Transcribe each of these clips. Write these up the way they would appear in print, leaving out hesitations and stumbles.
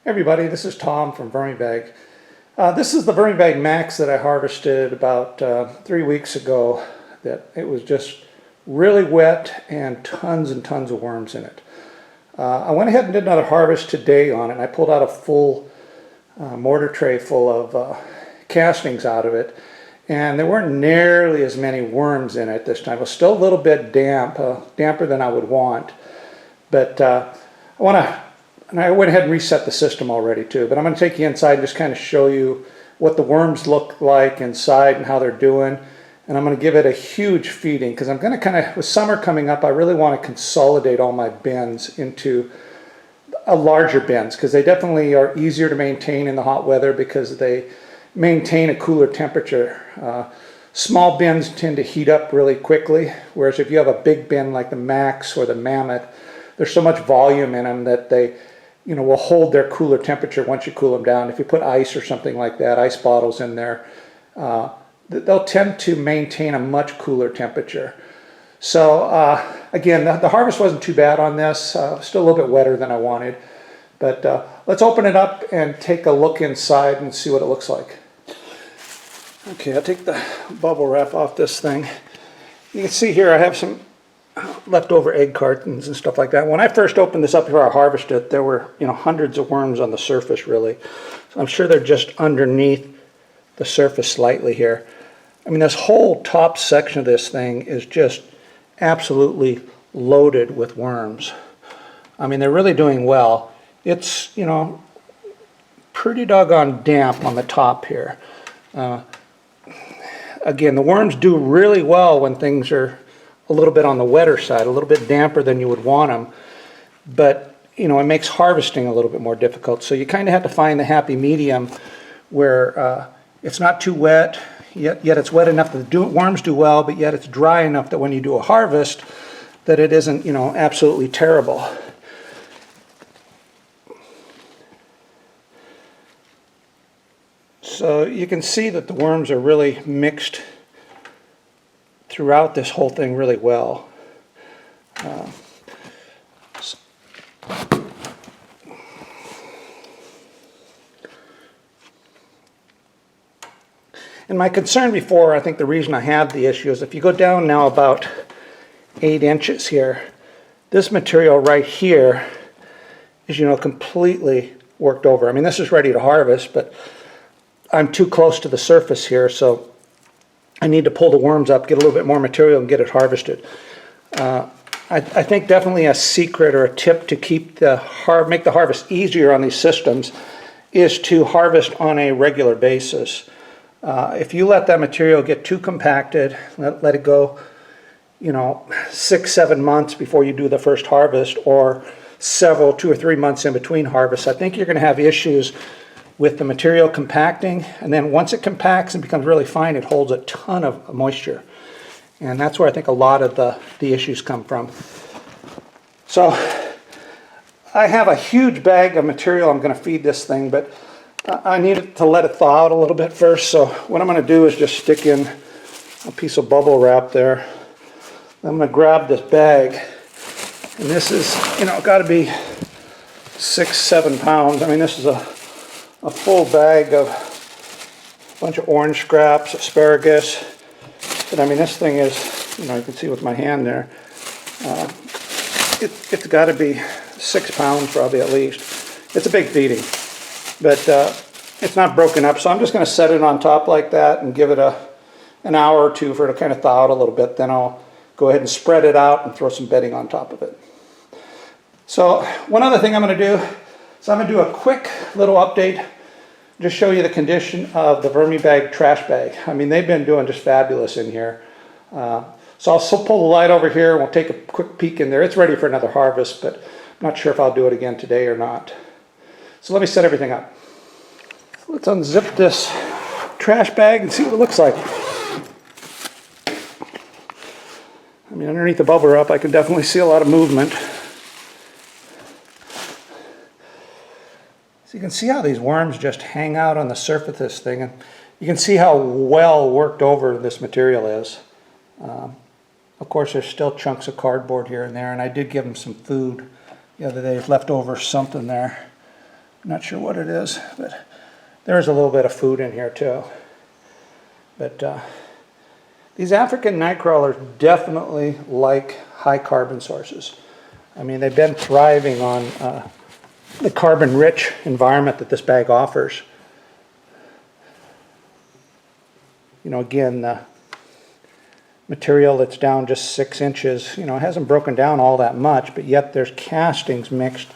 Everybody, this is Tom from VermiBag. This is the VermiBag Max that I harvested about 3 weeks ago. That it was just really wet and tons of worms in it. I went ahead and did another harvest today on it, and I pulled out a full mortar tray full of castings out of it, and there weren't nearly as many worms in it this time. It was still a little bit damp, damper than I would want, but I went ahead and reset the system already too, but I'm going to take you inside and just kind of show you what the worms look like inside and how they're doing. And I'm going to give it a huge feeding because I'm going to kind of, with summer coming up, I really want to consolidate all my bins into larger bins because they definitely are easier to maintain in the hot weather because they maintain a cooler temperature. Small bins tend to heat up really quickly, whereas if you have a big bin like the Max or the Mammoth, there's so much volume in them that they will hold their cooler temperature once you cool them down. If you put ice or something like that, ice bottles in there, they'll tend to maintain a much cooler temperature. So again, the harvest wasn't too bad on this, still a little bit wetter than I wanted. But let's open it up and take a look inside and see what it looks like. Okay, I'll take the bubble wrap off this thing. You can see here I have some leftover egg cartons and stuff like that. When I first opened this up before I harvested it, there were hundreds of worms on the surface really. So I'm sure they're just underneath the surface slightly here. I mean, this whole top section of this thing is just absolutely loaded with worms. I mean, they're really doing well. It's, pretty doggone damp on the top here. Again, the worms do really well when things are a little bit on the wetter side, a little bit damper than you would want them. But, it makes harvesting a little bit more difficult. So you kind of have to find the happy medium where it's not too wet, yet it's wet enough that the worms do well, but yet it's dry enough that when you do a harvest, that it isn't, absolutely terrible. So you can see that the worms are really mixed throughout this whole thing really well. And my concern before, I think the reason I have the issue is if you go down now about 8 inches here, this material right here is, completely worked over. I mean, this is ready to harvest, but I'm too close to the surface here, so I need to pull the worms up, get a little bit more material, and get it harvested. I think definitely a secret or a tip to keep make the harvest easier on these systems is to harvest on a regular basis. If you let that material get too compacted, let it go, 6-7 months before you do the first harvest, or 2 or 3 months in between harvests, I think you're going to have issues with the material compacting, and then once it compacts and becomes really fine, it holds a ton of moisture. And that's where I think a lot of the issues come from. So I have a huge bag of material I'm going to feed this thing, but I need to let it thaw out a little bit first. So what I'm going to do is just stick in a piece of bubble wrap there. I'm going to grab this bag, and this is, got to be 6-7 pounds. I mean, this is a full bag of a bunch of orange scraps, asparagus. But I mean, this thing is, you can see with my hand there, it's got to be 6 pounds probably at least. It's a big feeding, but it's not broken up. So I'm just going to set it on top like that and give it an hour or two for it to kind of thaw out a little bit. Then I'll go ahead and spread it out and throw some bedding on top of it. So one other thing I'm going to do, so I'm going to do a quick little update, just show you the condition of the VermiBag trash bag. I mean, they've been doing just fabulous in here. So I'll still pull the light over here and we'll take a quick peek in there. It's ready for another harvest, but I'm not sure if I'll do it again today or not. So let me set everything up. Let's unzip this trash bag and see what it looks like. I mean, underneath the bubble wrap, I can definitely see a lot of movement. So you can see how these worms just hang out on the surface of this thing, and you can see how well worked over this material is. Of course, there's still chunks of cardboard here and there, and I did give them some food the other day. Left over something there. Not sure what it is, but there's a little bit of food in here too. But these African night crawlers definitely like high carbon sources. I mean, they've been thriving on the carbon-rich environment that this bag offers. You know, again, the material that's down just 6 inches, you know, it hasn't broken down all that much, but yet there's castings mixed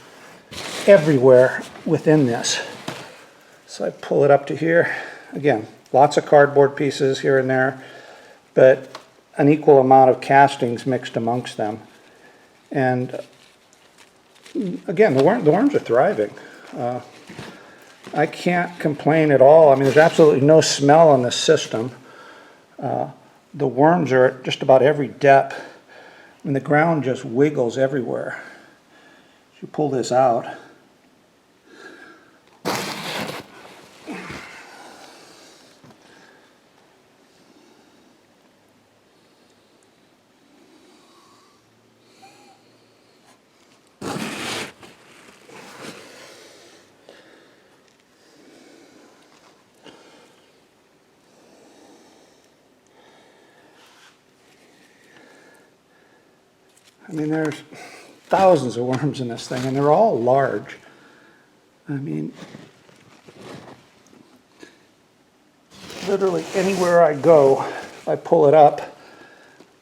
everywhere within this. So I pull it up to here. Again, lots of cardboard pieces here and there, but an equal amount of castings mixed amongst them. And again, the worms are thriving. I can't complain at all. I mean, there's absolutely no smell on this system. The worms are at just about every depth. I mean, the ground just wiggles everywhere. As you pull this out, I mean, there's thousands of worms in this thing, and they're all large. I mean, literally anywhere I go, if I pull it up,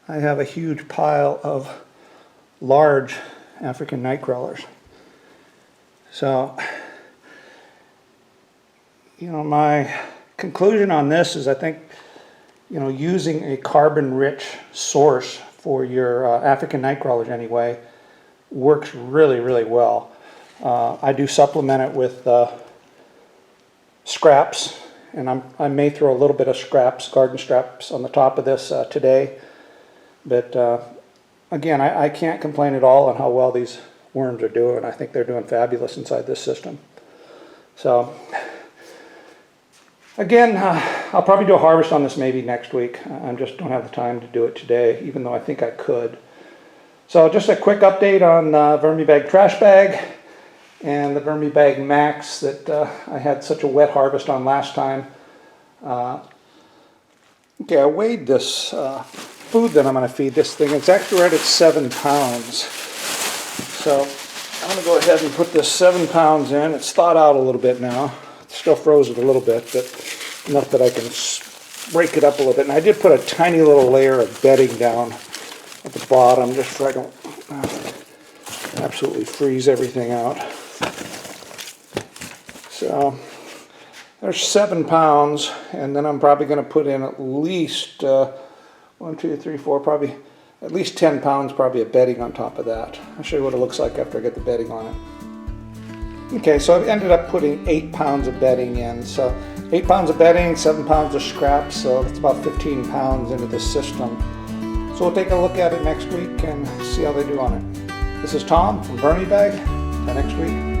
I have a huge pile of large African night crawlers. So, you know, my conclusion on this is I think, you know, using a carbon-rich source for your African night crawlers anyway works really, really well. I do supplement it with scraps, and I may throw a little bit of scraps, garden scraps, on the top of this today. But again, I can't complain at all on how well these worms are doing. I think they're doing fabulous inside this system. So again, I'll probably do a harvest on this maybe next week. I just don't have the time to do it today, even though I think I could. So just a quick update on VermiBag trash bag and the VermiBag Max that I had such a wet harvest on last time. Okay, I weighed this food that I'm going to feed this thing. It's actually right at 7 pounds. So I'm going to go ahead and put this 7 pounds in. It's thawed out a little bit now. Still frozen a little bit, but enough that I can break it up a little bit. And I did put a tiny little layer of bedding down at the bottom just so I don't absolutely freeze everything out. So there's 7 pounds, and then I'm probably going to put in at least 1, 2, 3, 4, probably at least 10 pounds probably of bedding on top of that. I'll show you what it looks like after I get the bedding on it. Okay, so I've ended up putting 8 pounds of bedding in. So 8 pounds of bedding, 7 pounds of scraps, so that's about 15 pounds into this system. So we'll take a look at it next week and see how they do on it. This is Tom from VermiBag. Till next week.